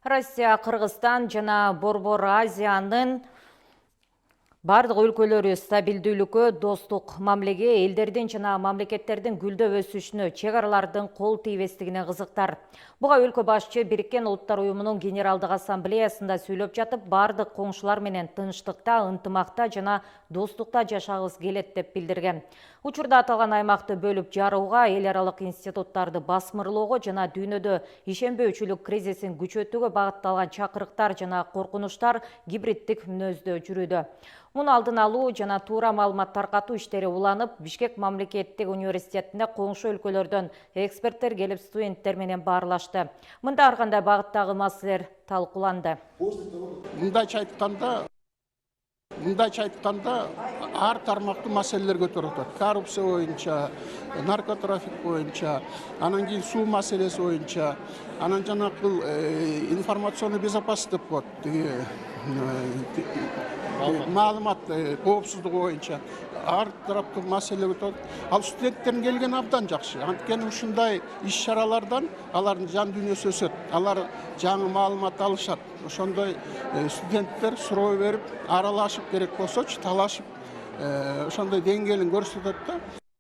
Россия, Кыргызстан жана Борбор Азиянын бардык өлкөлөрү стабилдүүлүккө, достук мамилеге, элдердин жана мамлекеттердин гүлдөп өсүшүнө, чек аралардын кол тийбестигине кызыктар. Буга өлкө башчы Бириккен Улуттар Уюмунун Генералдык Ассамблеясында сүйлөп жатып, бардык коңшулар менен тынчтыкта, ынтымакта жана достукта жашагыбыз келет деп билдирген. Учурда аталган аймакты бөлүп жарууга, эл аралык институттарды басмырлоого жана дүйнөдө ишенбөөчүлүк кризисин күчөтүүгө багытталган чакырыктар жана коркунучтар гибриддик мүнөздө жүрүүдө. Муну алдын алуу жана туура маалымат таркатуу иштери уланып, Бишкек мамлекеттик университетине коңшу өлкөлөрдөн эксперттер келип студенттер менен баарлашты. Мында ар кандай багыттагы маселелер талкууланды. Мындайча айтканда, ар тармактуу маселелер көтөрүлүп атат. Коррупция боюнча, наркотрафик боюнча, анан кийин суу маселеси боюнча, анан жанакыл информационный безопасность деп коет. Маалымат коопсуздугу боюнча ар тараптуу маселе өтөт. Ал студенттердин келгени абдан жакшы. Анткени ушундай иш-чаралардан алардын жан дүйнөсү өсөт. Алар жаңы маалымат алышат. Ошондой студенттер суроо берип, аралашып керек болсочу талашып, ошондой деңгээлин көрсөтөт да.